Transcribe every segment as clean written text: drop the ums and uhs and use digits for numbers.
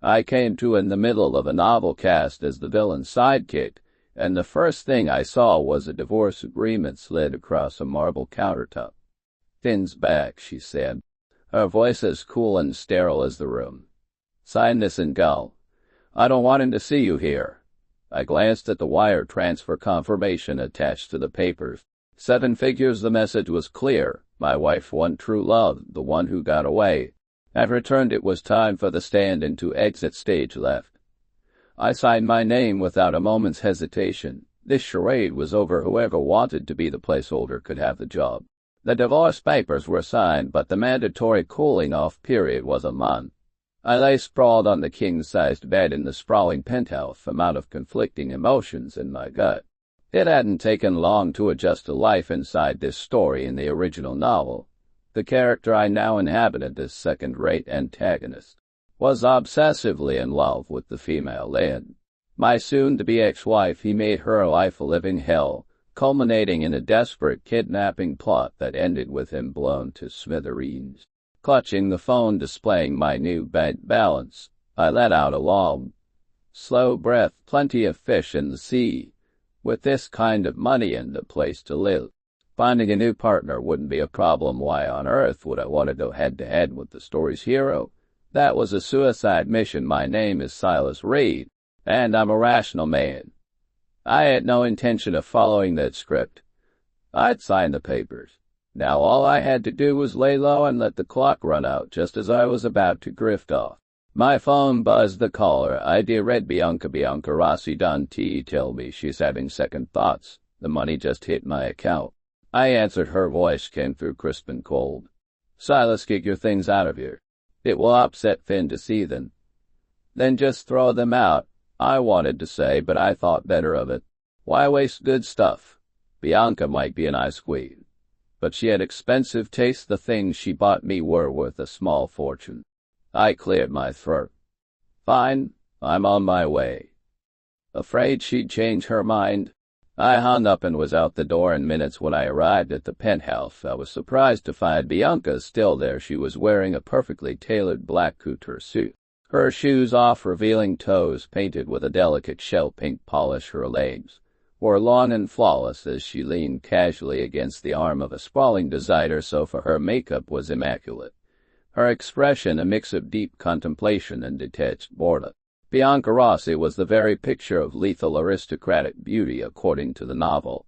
I came to in the middle of a novel cast as the villain's sidekick, and the first thing I saw was a divorce agreement slid across a marble countertop. "Finn's back," she said, her voice as cool and sterile as the room. "Sign this in Gull. I don't want him to see you here." I glanced at the wire transfer confirmation attached to the papers. 7 figures. The message was clear. My wife, one true love, the one who got away. Had returned. It was time for the stand-in to exit stage left. I signed my name without a moment's hesitation. This charade was over. Whoever wanted to be the placeholder could have the job. The divorce papers were signed, but the mandatory cooling-off period was a month. I lay sprawled on the king-sized bed in the sprawling penthouse, amount of conflicting emotions in my gut. It hadn't taken long to adjust to life inside this story in the original novel. The character I now inhabited, this second-rate antagonist, was obsessively in love with the female lead. My soon-to-be ex-wife. He made her life a living hell, culminating in a desperate kidnapping plot that ended with him blown to smithereens. Clutching the phone displaying my new bank balance, I let out a long, slow breath. Plenty of fish in the sea. With this kind of money and a place to live, finding a new partner wouldn't be a problem. Why on earth would I want to go head-to-head with the story's hero? That was a suicide mission. My name is Silas Reed, and I'm a rational man. I had no intention of following that script. I'd signed the papers. Now all I had to do was lay low and let the clock run out just as I was about to drift off. My phone buzzed. The caller. "I read Bianca Rossi Dante tell me she's having second thoughts. The money just hit my account." I answered. Her voice came through crisp and cold. "Silas, get your things out of here. It will upset Finn to see them." "Then just throw them out," I wanted to say, but I thought better of it. Why waste good stuff? Bianca might be an ice queen, but she had expensive taste. The things she bought me were worth a small fortune. I cleared my throat. "Fine, I'm on my way." Afraid she'd change her mind, I hung up and was out the door in minutes. When I arrived at the penthouse, I was surprised to find Bianca still there. She was wearing a perfectly tailored black couture suit, her shoes off, revealing toes painted with a delicate shell-pink polish. Her legs were long and flawless as she leaned casually against the arm of a sprawling designer sofa. Her makeup was immaculate, her expression a mix of deep contemplation and detached boredom. Bianca Rossi was the very picture of lethal aristocratic beauty according to the novel.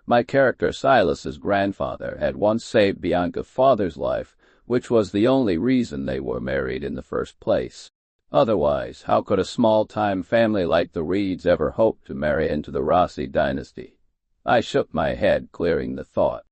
My character Silas's grandfather had once saved Bianca's father's life, which was the only reason they were married in the first place. Otherwise, how could a small-time family like the Reeds ever hope to marry into the Rossi dynasty? I shook my head, clearing the thought.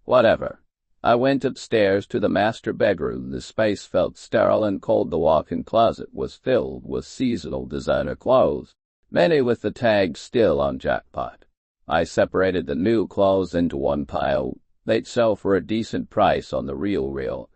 Whatever. I went upstairs to the master bedroom. The space felt sterile and cold. The walk-in closet was filled with seasonal designer clothes, many with the tags still on jackpot. I separated the new clothes into one pile. They'd sell for a decent price on the real.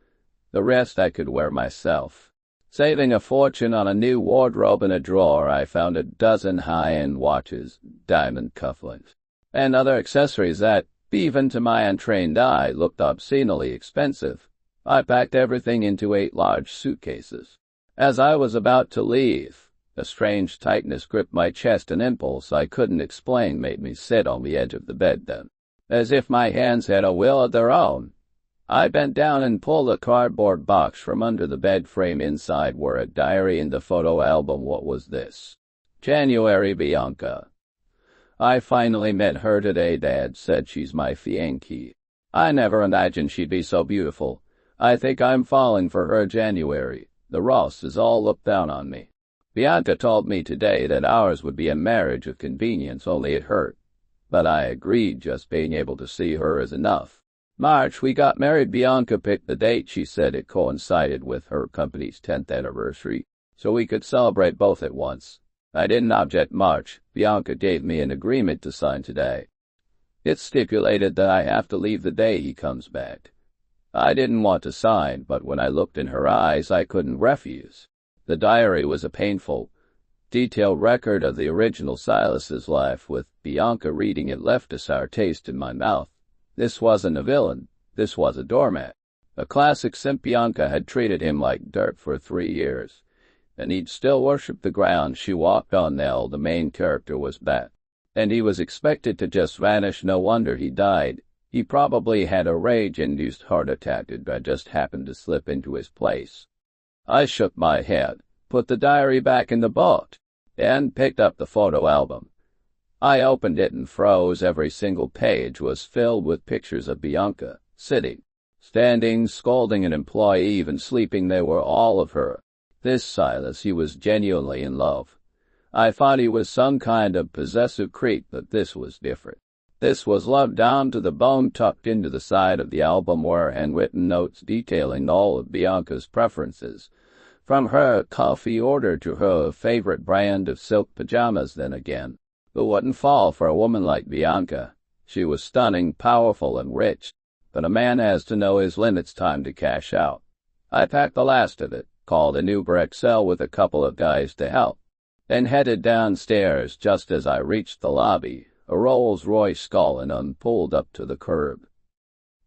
The rest I could wear myself. Saving a fortune on a new wardrobe. In a drawer, I found a dozen high-end watches, diamond cufflinks, and other accessories that, even to my untrained eye, looked obscenely expensive. I packed everything into 8 large suitcases. As I was about to leave, a strange tightness gripped my chest. An impulse I couldn't explain made me sit on the edge of the bed then, as if my hands had a will of their own. I bent down and pulled a cardboard box from under the bed frame. Inside were a diary and a photo album. What was this? January. Bianca. "I finally met her today. Dad said she's my fiancée. I never imagined she'd be so beautiful. I think I'm falling for her. January. The Rosses all look down on me. Bianca told me today that ours would be a marriage of convenience, only it hurt. But I agreed. Just being able to see her is enough. March, we got married. Bianca picked the date. She said it coincided with her company's 10th anniversary, so we could celebrate both at once. I didn't object much. Bianca gave me an agreement to sign today. It stipulated that I have to leave the day he comes back. I didn't want to sign, but when I looked in her eyes, I couldn't refuse. The diary was a painful, detailed record of the original Silas's life. With Bianca reading it left a sour taste in my mouth. This wasn't a villain. This was a doormat. A classic simp. Bianca had treated him like dirt for 3 years. and he'd still worship the ground she walked on now the main character was back. And he was expected to just vanish. No wonder he died. He probably had a rage-induced heart attack that just happened to slip into his place. I shook my head, put the diary back in the box, and picked up the photo album. I opened it and froze. Every single page was filled with pictures of Bianca, sitting, standing, scolding an employee, even sleeping. They were all of her. This Silas, he was genuinely in love. I thought he was some kind of possessive creep, but this was different. This was love down to the bone. Tucked into the side of the album were handwritten notes detailing all of Bianca's preferences, from her coffee order to her favorite brand of silk pajamas. Then again, who wouldn't fall for a woman like Bianca? She was stunning, powerful, and rich, but a man has to know his limits. Time to cash out. I packed the last of it, called an Uber XL with a couple of guys to help, and headed downstairs. Just as I reached the lobby, a Rolls-Royce Cullinan pulled up to the curb.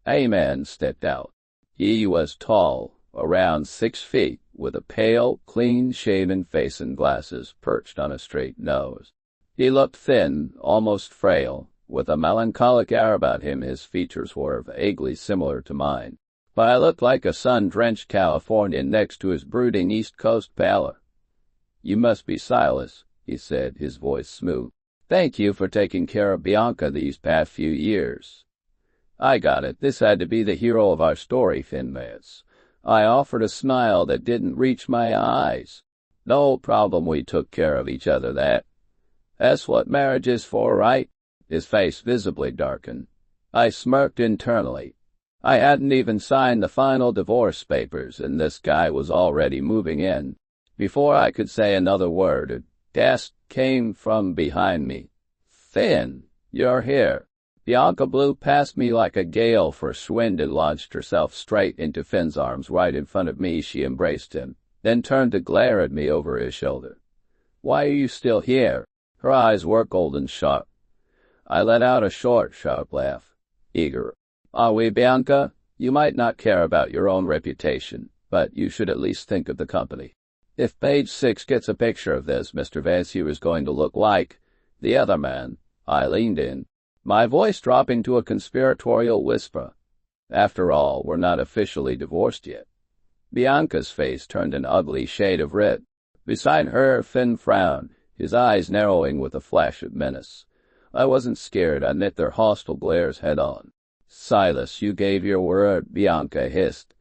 A man stepped out. He was tall, around 6 feet, with a pale, clean-shaven face and glasses perched on a straight nose. He looked thin, almost frail, with a melancholic air about him. His features were vaguely similar to mine, but I looked like a sun-drenched Californian next to his brooding East Coast pallor. "You must be Silas," he said, his voice smooth. "Thank you for taking care of Bianca these past few years." I got it. This had to be the hero of our story, Finmays. I offered a smile that didn't reach my eyes. "No problem, we took care of each other. That's what marriage is for, right?" His face visibly darkened. I smirked internally. I hadn't even signed the final divorce papers, and this guy was already moving in. Before I could say another word, a gasp came from behind me. "Finn, you're here." Bianca blew past me like a gale force wind and launched herself straight into Finn's arms. Right in front of me, she embraced him, then turned to glare at me over his shoulder. "Why are you still here?" Her eyes were golden sharp. I let out a short, sharp laugh. "Eager, are we, Bianca? You might not care about your own reputation, but you should at least think of the company. If page 6 gets a picture of this, Mr. Vance, is going to look like the other man." I leaned in, my voice dropping to a conspiratorial whisper. "After all, we're not officially divorced yet." Bianca's face turned an ugly shade of red. Beside her, Finn frowned, his eyes narrowing with a flash of menace. I wasn't scared. I met their hostile glares head-on. "Silas, you gave your word," Bianca hissed.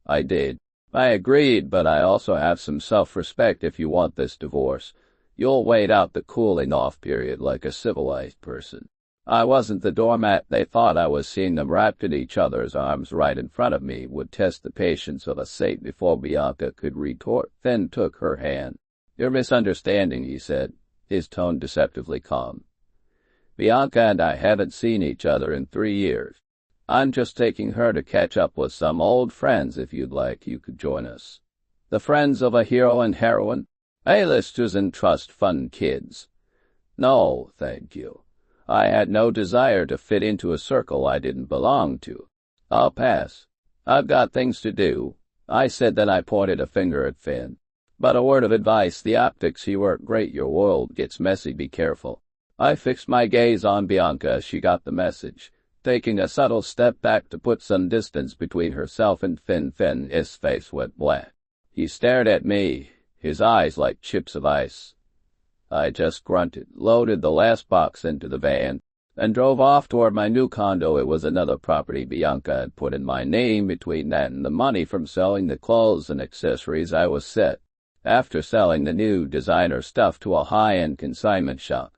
"I did." I agreed, "but I also have some self-respect. If you want this divorce, you'll wait out the cooling-off period like a civilized person." I wasn't the doormat they thought I was. Seeing them wrapped in each other's arms right in front of me would test the patience of a saint. Before Bianca could retort, Finn took her hand. "You're misunderstanding," he said, his tone deceptively calm. "Bianca and I haven't seen each other in 3 years. I'm just taking her to catch up with some old friends. If you'd like, you could join us." "The friends of a hero and heroine? A-listers and trust fund kids." "No, thank you. I had no desire to fit into a circle I didn't belong to. I'll pass. I've got things to do," I said. Then I pointed a finger at Finn. "But a word of advice, the optics, you work great. Your world gets messy. Be careful." I fixed my gaze on Bianca as she got the message, taking a subtle step back to put some distance between herself and Finn. Finn's face went black. He stared at me, his eyes like chips of ice. I just grunted, loaded the last box into the van, and drove off toward my new condo. It was another property Bianca had put in my name. Between that and the money from selling the clothes and accessories, I was set. After selling the new designer stuff to a high-end consignment shop,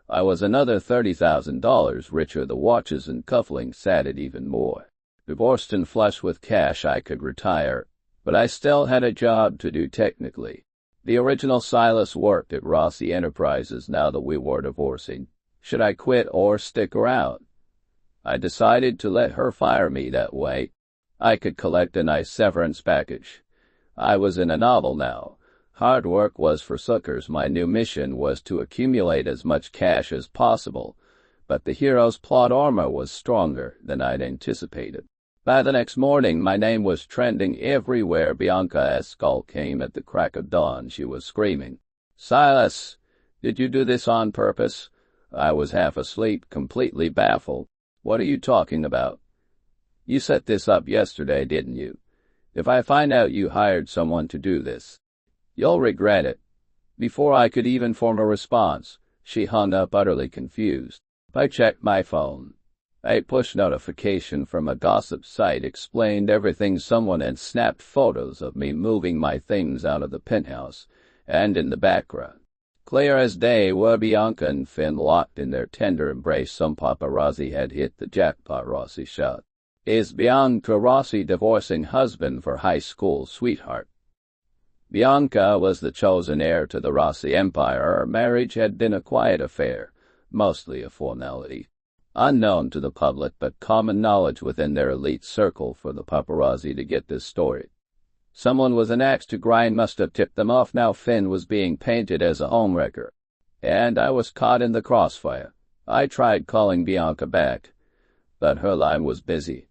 I was another $30,000 richer. The watches and cufflinks added even more. Divorced and flush with cash, I could retire, but I still had a job to do technically. The original Silas worked at Rossi Enterprises now that we were divorcing. Should I quit or stick around? I decided to let her fire me. That way I could collect a nice severance package. I was in a novel now. Hard work was for suckers. My new mission was to accumulate as much cash as possible, but the hero's plot armor was stronger than I'd anticipated. By the next morning, my name was trending everywhere. Bianca's call came at the crack of dawn. She was screaming, "Silas, did you do this on purpose?" I was half asleep, completely baffled. "What are you talking about?" "You set this up yesterday, didn't you? If I find out you hired someone to do this, you'll regret it." Before I could even form a response, she hung up, utterly confused. I checked my phone. A push notification from a gossip site explained everything. Someone had snapped photos of me moving my things out of the penthouse, and in the background, clear as day, were Bianca and Finn locked in their tender embrace. Some paparazzi had hit the jackpot. Rossi shot. Is Bianca Rossi divorcing husband for high school sweetheart? Bianca was the chosen heir to the Rossi empire. Her marriage had been a quiet affair, mostly a formality, unknown to the public but common knowledge within their elite circle. For the paparazzi to get this story, someone with an axe to grind must have tipped them off. Now Finn was being painted as a homewrecker, and I was caught in the crossfire. I tried calling Bianca back, but her line was busy.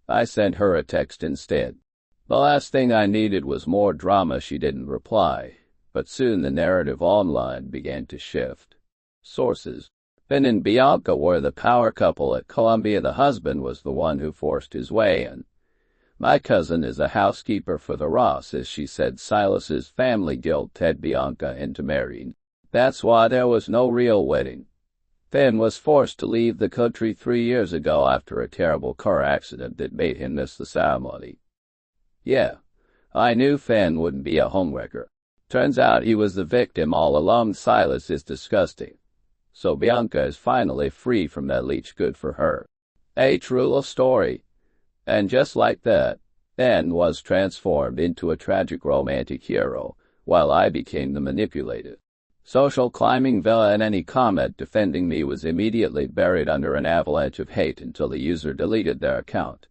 I sent her a text instead. The last thing I needed was more drama. She didn't reply, but soon the narrative online began to shift. Sources: Finn and Bianca were the power couple at Columbia. The husband was the one who forced his way in. My cousin is a housekeeper for the Rosses. She said Silas's family guilt-led Bianca into marrying. That's why there was no real wedding. Finn was forced to leave the country 3 years ago after a terrible car accident that made him miss the ceremony. Yeah, I knew Finn wouldn't be a homewrecker. Turns out he was the victim all along. Silas is disgusting. So Bianca is finally free from that leech. Good for her. A true love story. And just like that, Finn was transformed into a tragic romantic hero, while I became the manipulative, social climbing villain. Any comment defending me was immediately buried under an avalanche of hate until the user deleted their account.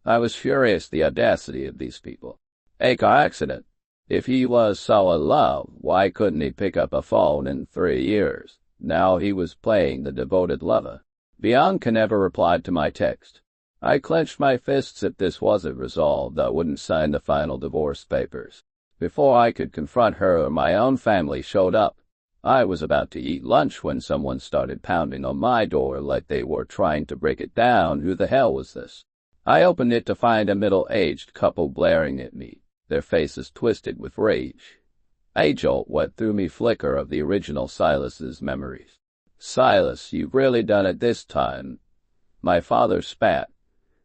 I was furious. The audacity of these people. A car accident. If he was so in love, why couldn't he pick up a phone in 3 years? Now he was playing the devoted lover. Bianca never replied to my text. I clenched my fists. If this wasn't resolved, I wouldn't sign the final divorce papers. Before I could confront her, my own family showed up. I was about to eat lunch when someone started pounding on my door like they were trying to break it down. Who the hell was this? I opened it to find a middle-aged couple glaring at me, their faces twisted with rage. A jolt went through me. Flicker of the original Silas's memories. "Silas, you've really done it this time." My father spat.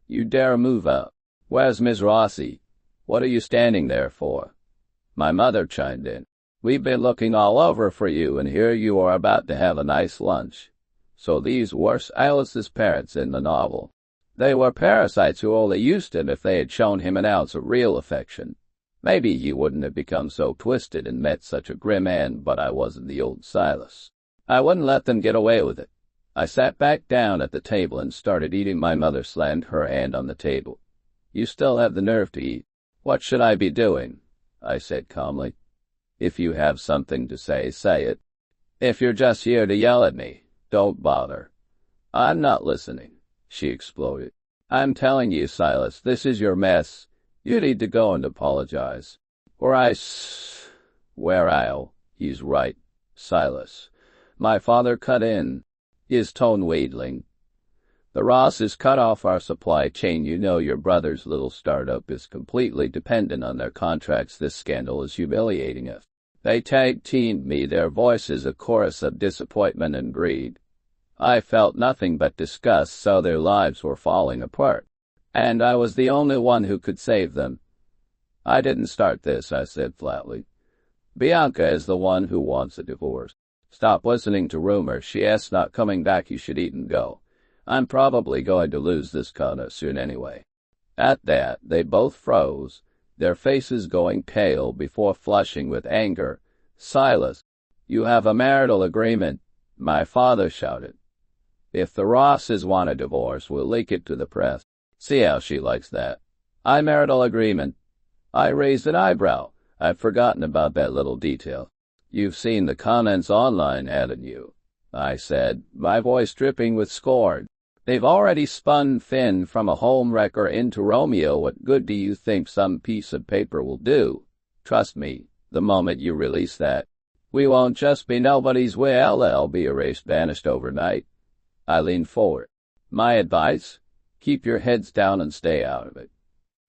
"You dare move out? Where's Miss Rossi? What are you standing there for?" My mother chimed in. "We've been looking all over for you, and here you are about to have a nice lunch." So these were Silas's parents in the novel. They were parasites who only used him if they had shown him an ounce of real affection. Maybe he wouldn't have become so twisted and met such a grim end, but I wasn't the old Silas. I wouldn't let them get away with it. I sat back down at the table and started eating. My mother slammed her hand on the table. "You still have the nerve to eat." "What should I be doing?" I said calmly. "If you have something to say, say it. If you're just here to yell at me, don't bother." "I'm not listening," she exploded. "I'm telling you, Silas, this is your mess. You need to go and apologize. He's right, Silas." My father cut in, his tone wheedling. "The Rosses cut off our supply chain. You know your brother's little startup is completely dependent on their contracts. This scandal is humiliating us. They tag-teamed me. Their voices a chorus of disappointment and greed. I felt nothing but disgust. So their lives were falling apart, and I was the only one who could save them." "I didn't start this," I said flatly. "Bianca is the one who wants a divorce. Stop listening to rumors. She's not coming back. You should eat and go. I'm probably going to lose this contest soon anyway." At that, they both froze, their faces going pale before flushing with anger. "Silas, you have a marital agreement," my father shouted. "If the Rosses want a divorce, we'll leak it to the press. See how she likes that." "A marital agreement?" I raised an eyebrow. I'd forgotten about that little detail. "You've seen the comments online, haven't you?" I said, my voice dripping with scorn. They've already spun Finn from a homewrecker into Romeo. What good do you think some piece of paper will do? Trust me, the moment you release that, we won't just be nobody's will, I'll be erased, banished overnight. I leaned forward. My advice? Keep your heads down and stay out of it.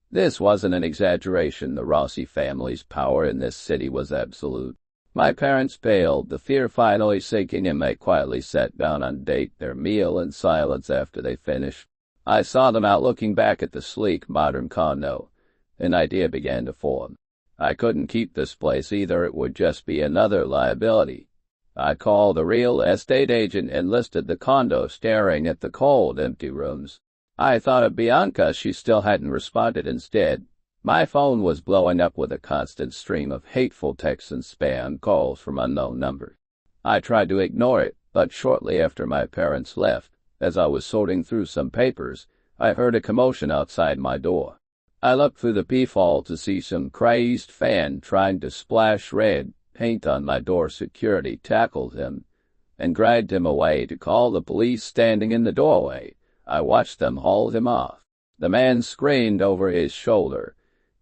This wasn't an exaggeration. The Rossi family's power in this city was absolute. My parents paled, the fear finally sinking in. They quietly sat down and ate their meal in silence after they finished. I saw them out looking back at the sleek, modern condo. An idea began to form. I couldn't keep this place either. It would just be another liability. I called a real estate agent and listed the condo, staring at the cold, empty rooms. I thought of Bianca. She still hadn't responded. Instead, my phone was blowing up with a constant stream of hateful texts and spam calls from unknown numbers. I tried to ignore it, but shortly after my parents left, as I was sorting through some papers, I heard a commotion outside my door. I looked through the peephole to see some crazed fan trying to splash red paint on my door. Security tackled him and dragged him away to call the police. Standing in the doorway, I watched them haul him off. The man screamed over his shoulder,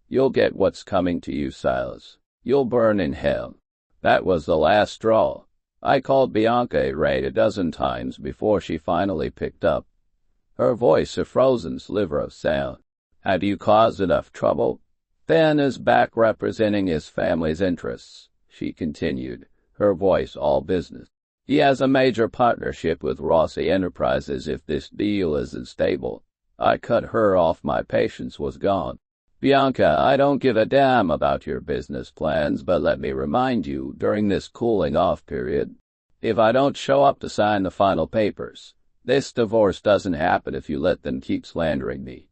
"You'll get what's coming to you, Silas. You'll burn in hell." That was the last straw. I called Bianca a dozen times before she finally picked up, her voice a frozen sliver of sound. "Have you caused enough trouble?" "Ben is back representing his family's interests," she continued, her voice all business. "He has a major partnership with Rossi Enterprises. If this deal isn't stable." I cut her off. My patience was gone. "Bianca, I don't give a damn about your business plans, but let me remind you, during this cooling-off period, if I don't show up to sign the final papers, this divorce doesn't happen if you let them keep slandering me.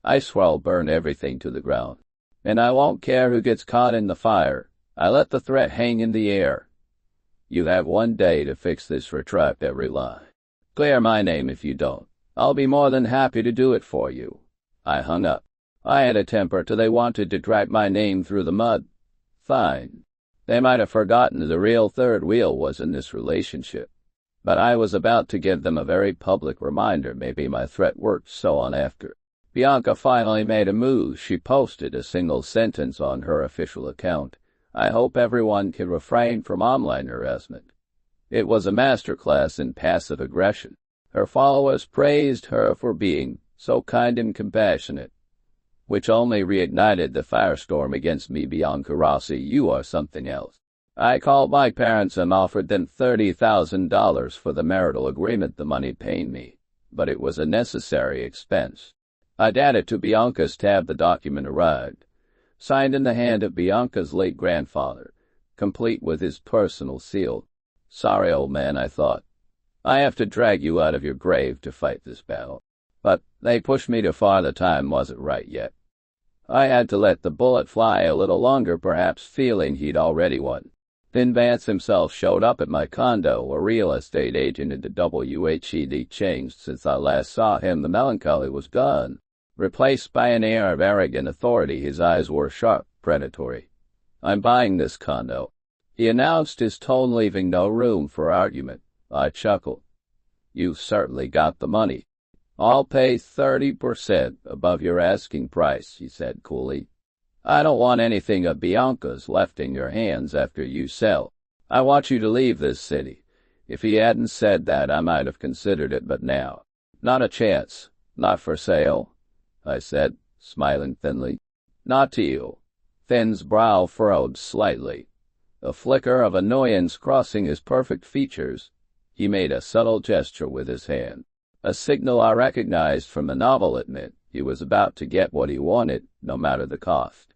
I swear I'll burn everything to the ground. And I won't care who gets caught in the fire." I let the threat hang in the air. "You have 1 day to fix this. Retract every lie. Clear my name if you don't. I'll be more than happy to do it for you." I hung up. I had a temper till they wanted to drag my name through the mud. Fine. They might have forgotten the real third wheel was in this relationship. But I was about to give them a very public reminder. Maybe my threat worked. So on after. Bianca finally made a move. She posted a single sentence on her official account. "I hope everyone can refrain from online harassment." It was a masterclass in passive aggression. Her followers praised her for being so kind and compassionate, which only reignited the firestorm against me. "Bianca Rossi, you are something else." I called my parents and offered them $30,000 for the marital agreement. The money pained me, but it was a necessary expense. I'd added to Bianca's tab. The document arrived, signed in the hand of Bianca's late grandfather, complete with his personal seal. "Sorry, old man," I thought. "I have to drag you out of your grave to fight this battle." But they pushed me too far. The time wasn't right yet. I had to let the bullet fly a little longer, perhaps feeling he'd already won. Then Vance himself showed up at my condo, a real estate agent in the WHED. Changed since I last saw him. The melancholy was gone, replaced by an air of arrogant authority. His eyes were sharp, predatory. "I'm buying this condo," he announced, his tone leaving no room for argument. I chuckled. "You've certainly got the money." "I'll pay 30% above your asking price," he said coolly. "I don't want anything of Bianca's left in your hands after you sell. I want you to leave this city." If he hadn't said that, I might have considered it, but now, "Not a chance. Not for sale," I said, smiling thinly. "Not to you." Finn's brow furrowed slightly, a flicker of annoyance crossing his perfect features. He made a subtle gesture with his hand, a signal I recognized from the novel. It meant he was about to get what he wanted, no matter the cost.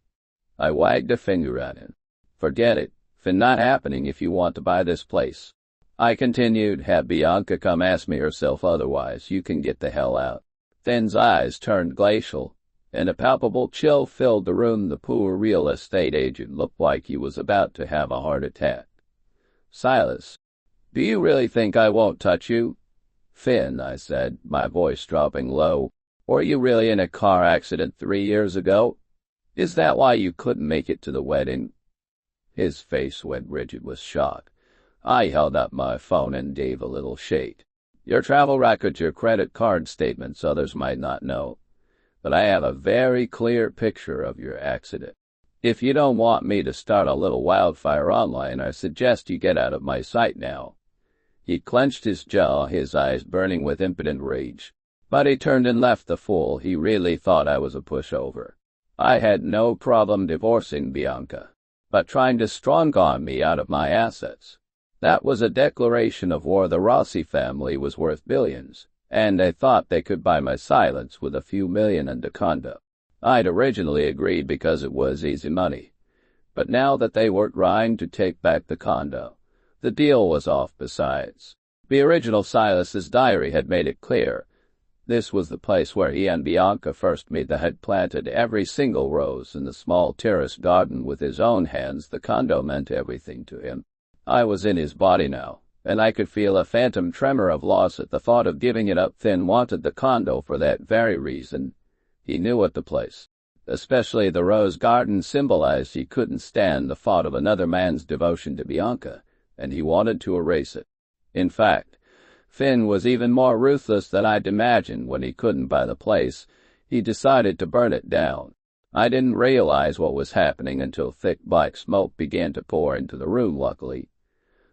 I wagged a finger at him. "Forget it, Finn. Not happening if you want to buy this place." I continued, "Have Bianca come ask me herself otherwise. You can get the hell out." Finn's eyes turned glacial, and a palpable chill filled the room. The poor real estate agent looked like he was about to have a heart attack. "Silas, do you really think I won't touch you?" "Finn," I said, my voice dropping low, "were you really in a car accident 3 years ago? Is that why you couldn't make it to the wedding?" His face went rigid with shock. I held up my phone and gave a little shake. Your travel records, your credit card statements, others might not know. But I have a very clear picture of your accident. If you don't want me to start a little wildfire online, I suggest you get out of my sight now." He clenched his jaw, his eyes burning with impotent rage. But he turned and left the fool. He really thought I was a pushover. I had no problem divorcing Bianca, but trying to strong-arm me out of my assets. That was a declaration of war. The Rossi family was worth billions, and they thought they could buy my silence with a few million and a condo. I'd originally agreed because it was easy money, but now that they were trying to take back the condo, the deal was off. Besides, the original Silas's diary had made it clear this was the place where he and Bianca first met. They had planted every single rose in the small terrace garden with his own hands. The condo meant everything to him. I was in his body now, and I could feel a phantom tremor of loss at the thought of giving it up. Finn wanted the condo for that very reason. He knew what the place, especially the rose garden, symbolized. He couldn't stand the thought of another man's devotion to Bianca, and he wanted to erase it. In fact, Finn was even more ruthless than I'd imagined. When he couldn't buy the place, he decided to burn it down. I didn't realize what was happening until thick black smoke began to pour into the room. Luckily,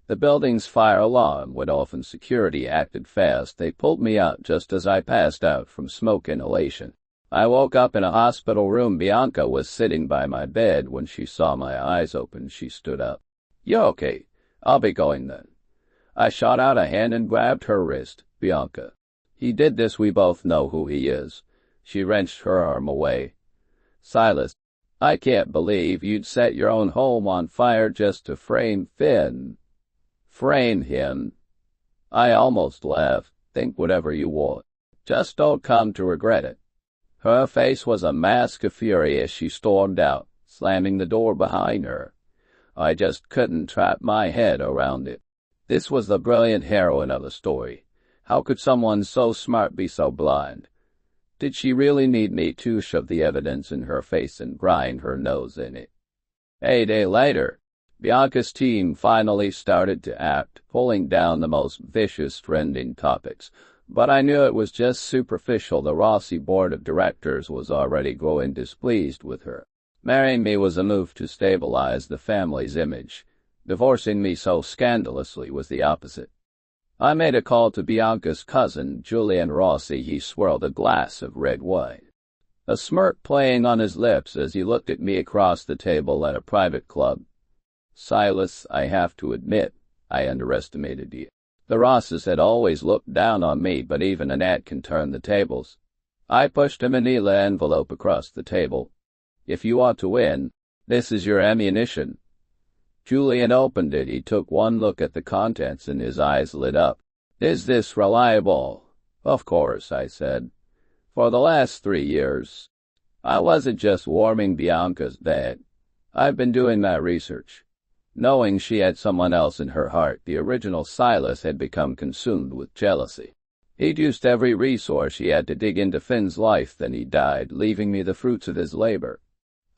the building's fire alarm went off and security acted fast. They pulled me out just as I passed out from smoke inhalation. I woke up in a hospital room. Bianca was sitting by my bed. When she saw my eyes open, she stood up. "You're okay. I'll be going then." I shot out a hand and grabbed her wrist. "Bianca, he did this. We both know who he is." She wrenched her arm away. "Silas, I can't believe you'd set your own home on fire just to frame Finn." "Frame him?" I almost laughed. "Think whatever you want. Just don't come to regret it." Her face was a mask of fury as she stormed out, slamming the door behind her. I just couldn't wrap my head around it. This was the brilliant heroine of the story. How could someone so smart be so blind? Did she really need me to shove the evidence in her face and grind her nose in it? A day later, Bianca's team finally started to act, pulling down the most vicious trending topics. But I knew it was just superficial. The Rossi board of directors was already growing displeased with her. Marrying me was a move to stabilize the family's image. Divorcing me so scandalously was the opposite. I made a call to Bianca's cousin, Julian Rossi. He swirled a glass of red wine, a smirk playing on his lips as he looked at me across the table at a private club. "Silas, I have to admit, I underestimated you. The Rosses had always looked down on me, but even an ant can turn the tables." I pushed a manila envelope across the table. "If you want to win, this is your ammunition." Julian opened it. He took one look at the contents and his eyes lit up. "Is this reliable?" "Of course," I said. "For the last 3 years, I wasn't just warming Bianca's bed. I've been doing my research." Knowing she had someone else in her heart, the original Silas had become consumed with jealousy. He'd used every resource he had to dig into Finn's life. Then he died, leaving me the fruits of his labor.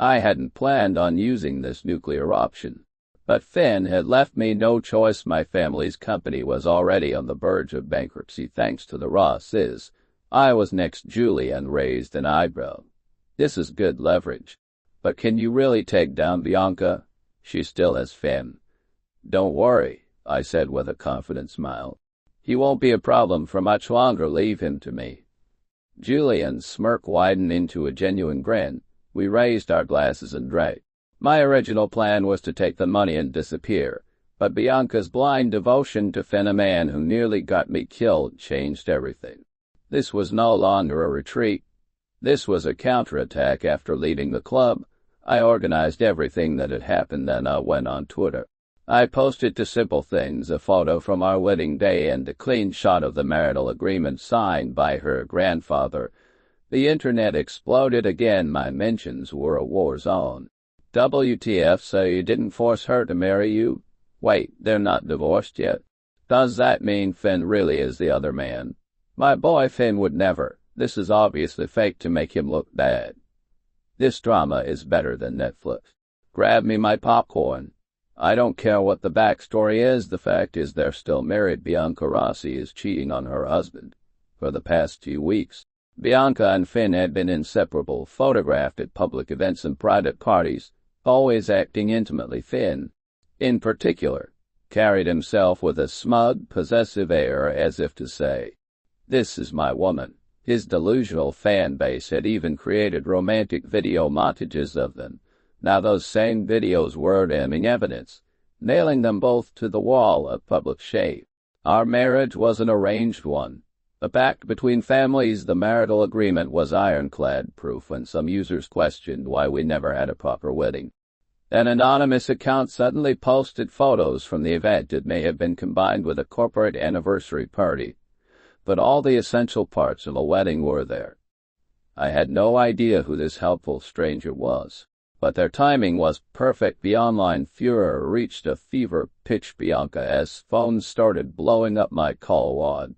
I hadn't planned on using this nuclear option, but Finn had left me no choice. My family's company was already on the verge of bankruptcy thanks to the Rosses. I was next. Julian raised an eyebrow. "This is good leverage. But can you really take down Bianca? She still has Finn." "Don't worry," I said with a confident smile. "He won't be a problem for much longer. Leave him to me." Julian's smirk widened into a genuine grin. We raised our glasses and drank. My original plan was to take the money and disappear, but Bianca's blind devotion to Finn, a man who nearly got me killed, changed everything. This was no longer a retreat. This was a counterattack. After leaving the club, I organized everything that had happened. Then I went on Twitter. I posted two simple things: a photo from our wedding day and a clean shot of the marital agreement signed by her grandfather. The internet exploded again. My mentions were a war zone. "WTF, so you didn't force her to marry you? Wait, they're not divorced yet? Does that mean Finn really is the other man? My boy Finn would never. This is obviously fake to make him look bad. This drama is better than Netflix." "Grab me my popcorn." I don't care what the backstory is, the fact is they're still married. Bianca Rossi is cheating on her husband. For the past 2 weeks, Bianca and Finn had been inseparable, photographed at public events and private parties, always acting intimately. Finn, in particular, carried himself with a smug, possessive air as if to say, "This is my woman." His delusional fan base had even created romantic video montages of them. Now those same videos were damning evidence, nailing them both to the wall of public shame. Our marriage was an arranged one, a pact between families. The marital agreement was ironclad proof when some users questioned why we never had a proper wedding. An anonymous account suddenly posted photos from the event. It may have been combined with a corporate anniversary party, but all the essential parts of a wedding were there. I had no idea who this helpful stranger was, but their timing was perfect. The online furor reached a fever pitch. Bianca as phones started blowing up my call wad.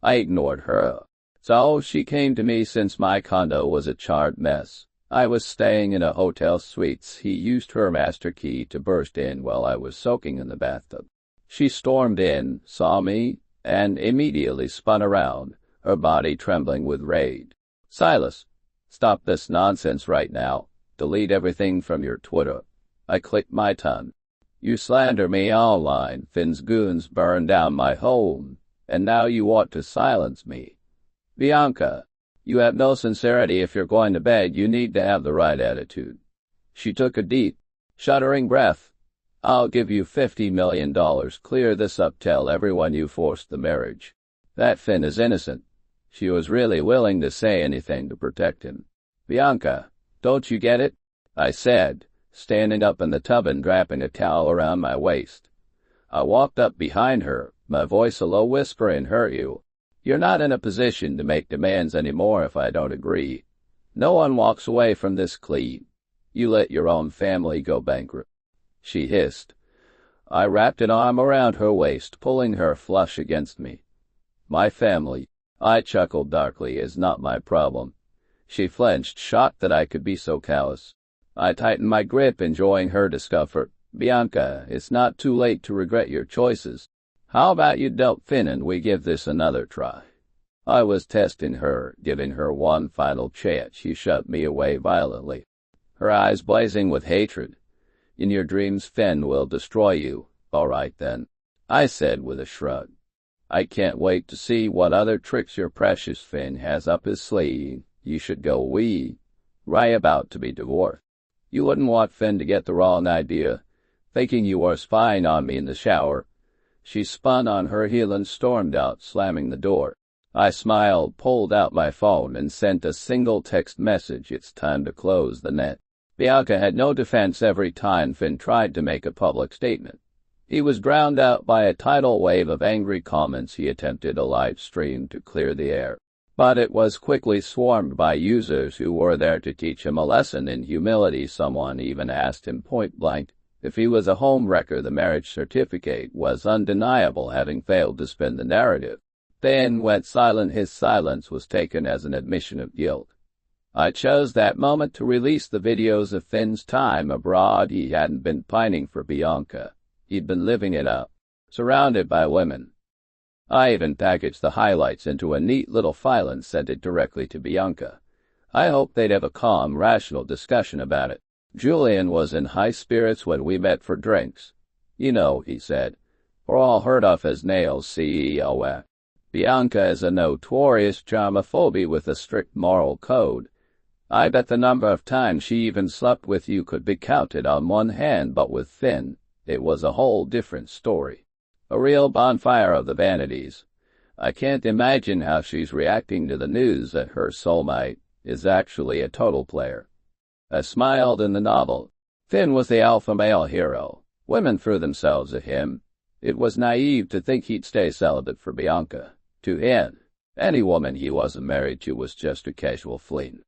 I ignored her. So she came to me. Since my condo was a charred mess, I was staying in a hotel suite. He used her master key to burst in while I was soaking in the bathtub. She stormed in, saw me, and immediately spun around, her body trembling with rage. "Silas, stop this nonsense right now. Delete everything from your Twitter." I clicked my tongue. "You slander me online. Finn's goons burned down my home, and now you want to silence me. Bianca, you have no sincerity. If you're going to bed, you need to have the right attitude." She took a deep, shuddering breath. "I'll give you $50 million. Clear this up. Tell everyone you forced the marriage. That Finn is innocent." She was really willing to say anything to protect him. "Bianca, don't you get it?" I said, standing up in the tub and wrapping a towel around my waist. I walked up behind her, my voice a low whisper in her ear. "You're not in a position to make demands anymore if I don't agree. No one walks away from this clean. You let your own family go bankrupt." She hissed. I wrapped an arm around her waist, pulling her flush against me. "My family," I chuckled darkly, "is not my problem." She flinched, shocked that I could be so callous. I tightened my grip, enjoying her discomfort. "Bianca, it's not too late to regret your choices. How about you dump Finn and we give this another try?" I was testing her, giving her one final chance. She shoved me away violently, her eyes blazing with hatred. "In your dreams, Finn will destroy you." "All right, then," I said with a shrug. "I can't wait to see what other tricks your precious Finn has up his sleeve. You should go right about to be divorced. You wouldn't want Finn to get the wrong idea, thinking you were spying on me in the shower." She spun on her heel and stormed out, slamming the door. I smiled, pulled out my phone, and sent a single text message. "It's time to close the net." Bianca had no defense every time Finn tried to make a public statement. He was drowned out by a tidal wave of angry comments. He attempted a live stream to clear the air, but it was quickly swarmed by users who were there to teach him a lesson in humility. Someone even asked him point-blank if he was a homewrecker. The marriage certificate was undeniable, having failed to spin the narrative. Finn went silent. His silence was taken as an admission of guilt. I chose that moment to release the videos of Finn's time abroad. He hadn't been pining for Bianca. He'd been living it up, surrounded by women. I even packaged the highlights into a neat little file and sent it directly to Bianca. I hoped they'd have a calm, rational discussion about it. Julian was in high spirits when we met for drinks. "You know," he said, "we're all heard of as Nails CEO. Bianca is a notorious germaphobe with a strict moral code. I bet the number of times she even slept with you could be counted on one hand, but with Finn, it was a whole different story. A real bonfire of the vanities. I can't imagine how she's reacting to the news that her soulmate is actually a total player." I smiled. In the novel, Finn was the alpha male hero. Women threw themselves at him. It was naive to think he'd stay celibate for Bianca. To him, any woman he wasn't married to was just a casual fling.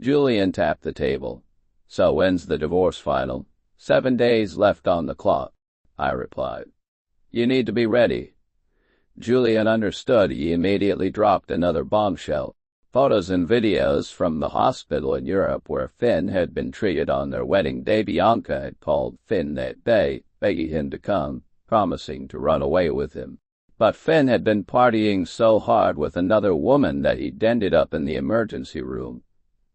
Julian tapped the table. "So when's the divorce final?" 7 days left on the clock," I replied. "You need to be ready." Julian understood. He immediately dropped another bombshell. Photos and videos from the hospital in Europe where Finn had been treated on their wedding day. Bianca had called Finn that day, begging him to come, promising to run away with him. But Finn had been partying so hard with another woman that he'd ended up in the emergency room.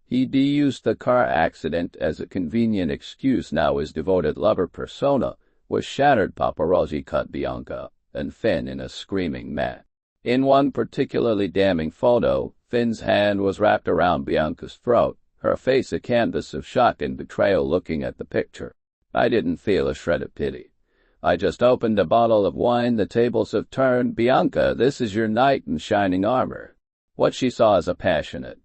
He'd used the car accident as a convenient excuse. Now his devoted lover persona was shattered. Paparazzi cut Bianca and Finn in a screaming match. In one particularly damning photo, Finn's hand was wrapped around Bianca's throat, her face a canvas of shock and betrayal. Looking at the picture, I didn't feel a shred of pity. I just opened a bottle of wine. The tables have turned. Bianca, this is your knight in shining armor. What she saw as a passionate,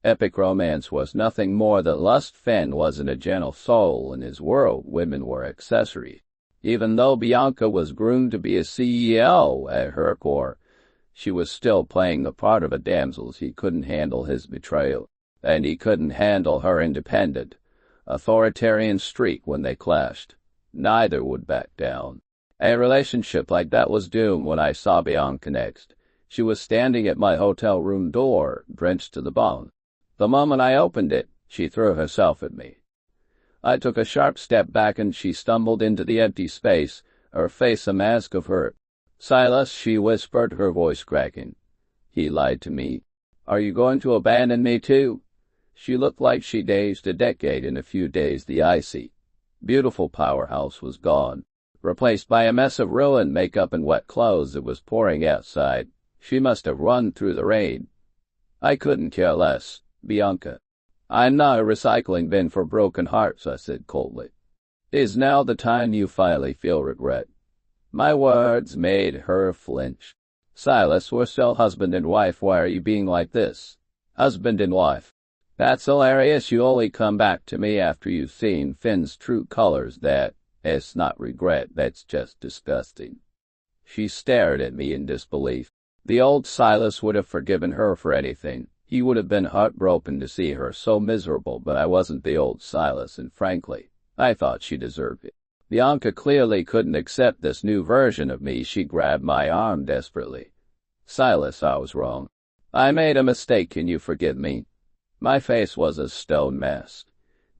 epic romance was nothing more than lust. Finn wasn't a gentle soul. In his world, women were accessories. Even though Bianca was groomed to be a CEO at her core, she was still playing the part of a damsel. He couldn't handle his betrayal, and he couldn't handle her independent, authoritarian streak. When they clashed, neither would back down. A relationship like that was doomed. When I saw Bianca next, she was standing at my hotel room door, drenched to the bone. The moment I opened it, she threw herself at me. I took a sharp step back and she stumbled into the empty space, her face a mask of hurt. Silas, she whispered, her voice cracking. He lied to me. Are you going to abandon me too? She looked like she'd aged a decade in a few days. The icy, beautiful powerhouse was gone, replaced by a mess of ruined makeup and wet clothes. It was pouring outside. She must have run through the rain. I couldn't care less, Bianca. I'm not a recycling bin for broken hearts, I said coldly. Is now the time you finally feel regret? My words made her flinch. Silas, we're still husband and wife. Why are you being like this? Husband and wife. That's hilarious. You only come back to me after you've seen Finn's true colors. It's not regret. That's just disgusting. She stared at me in disbelief. The old Silas would have forgiven her for anything. He would have been heartbroken to see her so miserable, but I wasn't the old Silas, and frankly, I thought she deserved it. Bianca clearly couldn't accept this new version of me. She grabbed my arm desperately. Silas, I was wrong. I made a mistake. Can you forgive me? My face was a stone mask.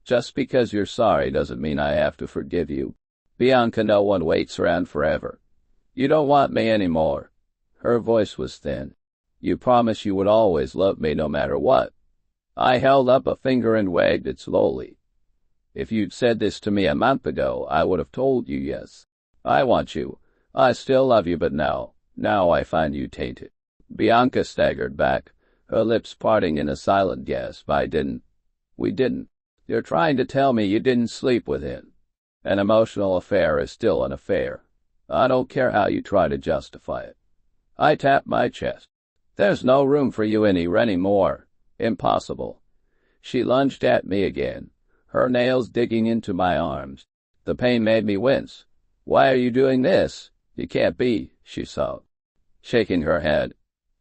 Just because you're sorry doesn't mean I have to forgive you. Bianca, no one waits around forever. You don't want me anymore. Her voice was thin. You promised you would always love me no matter what. I held up a finger and wagged it slowly. If you'd said this to me a month ago, I would have told you yes. I want you. I still love you, but now I find you tainted. Bianca staggered back, her lips parting in a silent gasp. We didn't. You're trying to tell me you didn't sleep with him. An emotional affair is still an affair. I don't care how you try to justify it. I tapped my chest. There's no room for you anymore. Impossible. She lunged at me again, her nails digging into my arms. The pain made me wince. Why are you doing this? You can't be, she sobbed, shaking her head.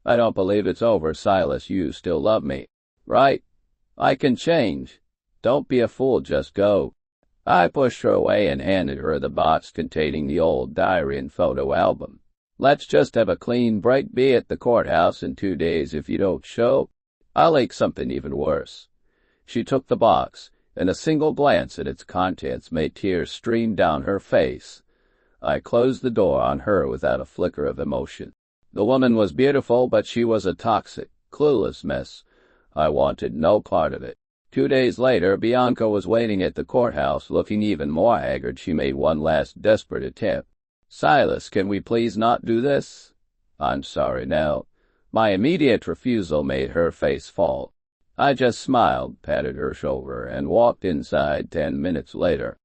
I don't believe it's over, Silas. You still love me, right? I can change. Don't be a fool, just go. I pushed her away and handed her the box containing the old diary and photo album. Let's just have a clean break. Be at the courthouse in 2 days. If you don't show, I'll make something even worse. She took the box, and a single glance at its contents made tears stream down her face. I closed the door on her without a flicker of emotion. The woman was beautiful, but she was a toxic, clueless mess. I wanted no part of it. 2 days later, Bianca was waiting at the courthouse, looking even more haggard. She made one last desperate attempt. Silas, can we please not do this? I'm sorry now. My immediate refusal made her face fall. I just smiled, patted her shoulder, and walked inside. 10 minutes later,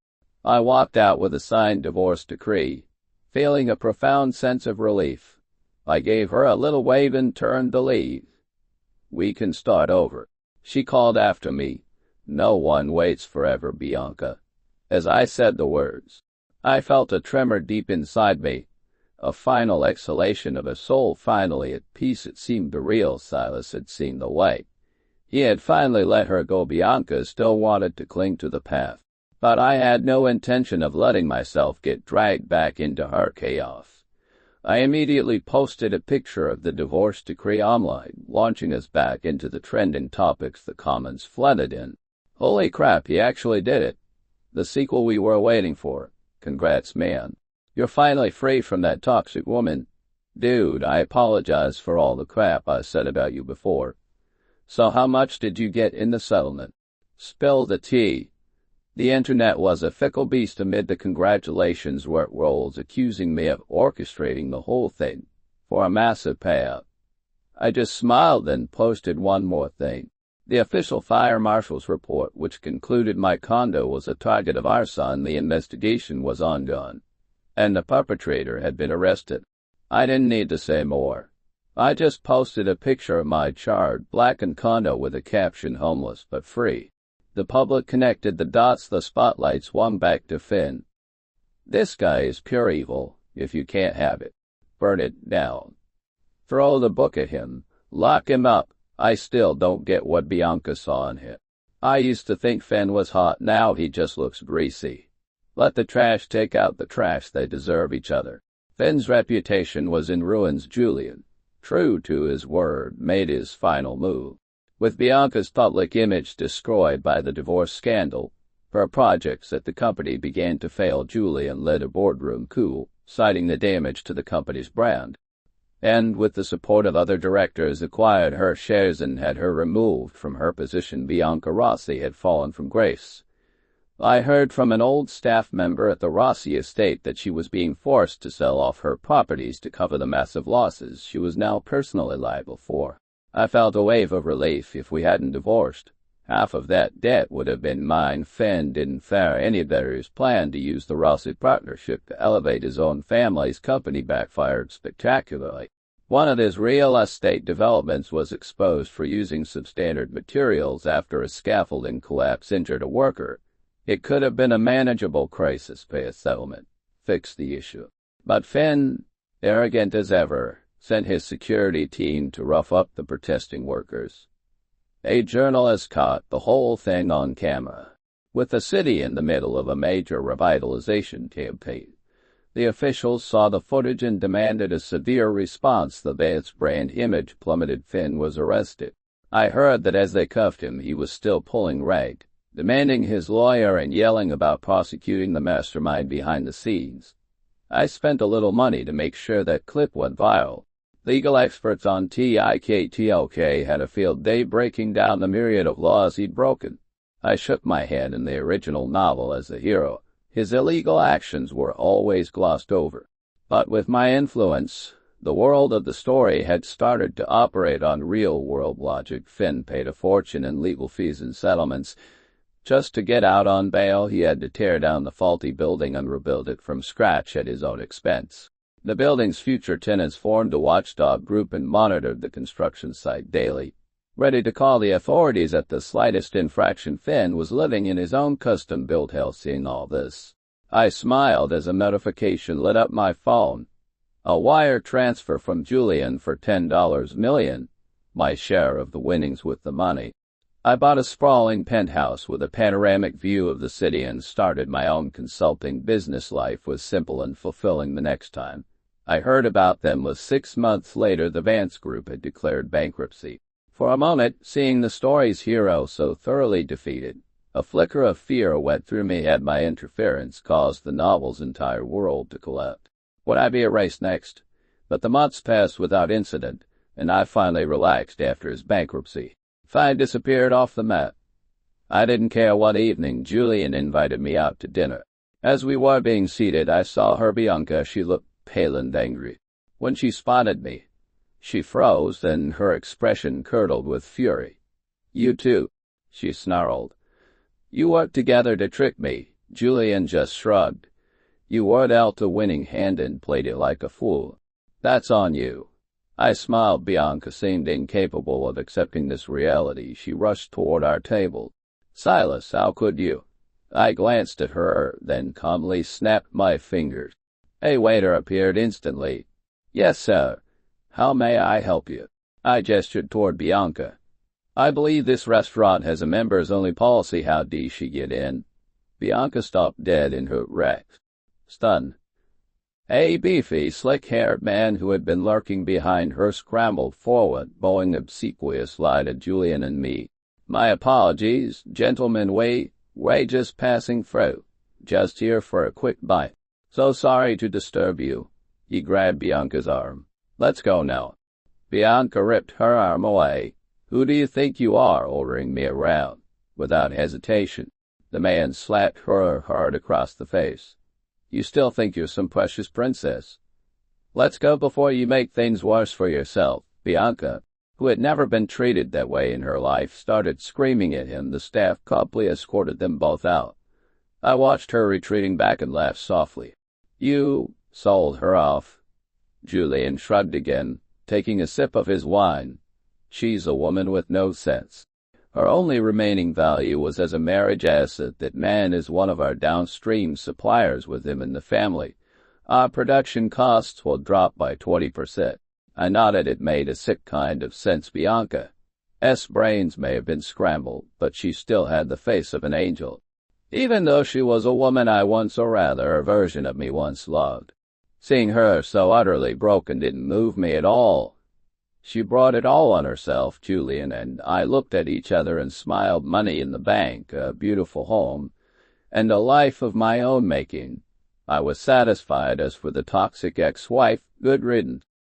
I walked out with a signed divorce decree, feeling a profound sense of relief. I gave her a little wave and turned to leave. We can start over, she called after me. No one waits forever, Bianca. As I said the words, I felt a tremor deep inside me, a final exhalation of a soul finally at peace. It seemed real. Silas had seen the light. He had finally let her go. Bianca still wanted to cling to the path, but I had no intention of letting myself get dragged back into her chaos. I immediately posted a picture of the divorce decree online, launching us back into the trending topics the comments flooded in. Holy crap, he actually did it. The sequel we were waiting for. Congrats, man. You're finally free from that toxic woman. Dude, I apologize for all the crap I said about you before. So how much did you get in the settlement? Spill the tea. The internet was a fickle beast amid the congratulations rolls accusing me of orchestrating the whole thing for a massive payout. I just smiled and posted one more thing. The official fire marshal's report, which concluded my condo was a target of arson, the investigation was ongoing, and the perpetrator had been arrested. I didn't need to say more. I just posted a picture of my charred, blackened condo with a caption, "Homeless but free." The public connected the dots, the spotlight swung back to Finn. This guy is pure evil. If you can't have it, burn it down. Throw the book at him. Lock him up. I still don't get what Bianca saw in him. I used to think Finn was hot, now he just looks greasy. Let the trash take out the trash, they deserve each other. Finn's reputation was in ruins. Julian, true to his word, made his final move. With Bianca's public image destroyed by the divorce scandal, her projects at the company began to fail. Julian led a boardroom coup, citing the damage to the company's brand, and with the support of other directors acquired her shares and had her removed from her position. Bianca Rossi had fallen from grace. I heard from an old staff member at the Rossi estate that she was being forced to sell off her properties to cover the massive losses she was now personally liable for. I felt a wave of relief. If we hadn't divorced, half of that debt would have been mine. Finn didn't fare any better. His plan to use the Rossi partnership to elevate his own family's company backfired spectacularly. One of his real estate developments was exposed for using substandard materials after a scaffolding collapse injured a worker. It could have been a manageable crisis. Pay a settlement, fix the issue. But Finn, arrogant as ever, sent his security team to rough up the protesting workers. A journalist caught the whole thing on camera. With the city in the middle of a major revitalization campaign, the officials saw the footage and demanded a severe response. The band's brand image plummeted. Finn was arrested. I heard that as they cuffed him, he was still pulling rank, demanding his lawyer and yelling about prosecuting the mastermind behind the scenes. I spent a little money to make sure that clip went viral. Legal experts on TikTok had a field day breaking down the myriad of laws he'd broken. I shook my head. In the original novel as the hero, his illegal actions were always glossed over. But with my influence, the world of the story had started to operate on real-world logic. Finn paid a fortune in legal fees and settlements. Just to get out on bail, he had to tear down the faulty building and rebuild it from scratch at his own expense. The building's future tenants formed a watchdog group and monitored the construction site daily, ready to call the authorities at the slightest infraction. Finn was living in his own custom-built hell. Seeing all this, I smiled as a notification lit up my phone. A wire transfer from Julian for $10 million, my share of the winnings with the money. I bought a sprawling penthouse with a panoramic view of the city and started my own consulting business. Life was simple and fulfilling. The next time I heard about them was 6 months later. The Vance Group had declared bankruptcy. For a moment, seeing the story's hero so thoroughly defeated, a flicker of fear went through me. Had my interference caused the novel's entire world to collapse? Would I be erased next? But the months passed without incident, and I finally relaxed after his bankruptcy. Fine disappeared off the map. I didn't care. One evening, Julian invited me out to dinner. As we were being seated, I saw her Bianca. She looked pale and angry. When she spotted me, she froze, and her expression curdled with fury. "You too," she snarled. "You worked together to trick me." Julian just shrugged. "You were dealt a winning hand and played it like a fool. That's on you." I smiled. Bianca seemed incapable of accepting this reality. She rushed toward our table. "Silas, how could you?" I glanced at her, then calmly snapped my fingers. A waiter appeared instantly. "Yes, sir. How may I help you?" I gestured toward Bianca. "I believe this restaurant has a members-only policy. How did she get in?" Bianca stopped dead in her tracks, stunned. A beefy, slick-haired man who had been lurking behind her scrambled forward, bowing obsequiously to Julian and me. "My apologies, gentlemen, we're just passing through. Just here for a quick bite. So sorry to disturb you." He grabbed Bianca's arm. "Let's go now." Bianca ripped her arm away. "Who do you think you are, ordering me around?" Without hesitation, the man slapped her hard across the face. "You still think you're some precious princess? Let's go before you make things worse for yourself." Bianca, who had never been treated that way in her life, started screaming at him. The staff promptly escorted them both out. I watched her retreating back and laughed softly. "You sold her off." Julian shrugged again, taking a sip of his wine. "She's a woman with no sense. Her only remaining value was as a marriage asset. That man is one of our downstream suppliers with him in the family. Our production costs will drop by 20%. I nodded. It made a sick kind of sense. Bianca's brains may have been scrambled, but she still had the face of an angel. Even though she was a woman I once, or rather a version of me once, loved. Seeing her so utterly broken didn't move me at all. She brought it all on herself. Julian and I looked at each other and smiled. Money in the bank, a beautiful home, and a life of my own making. I was satisfied. As for the toxic ex-wife, good riddance.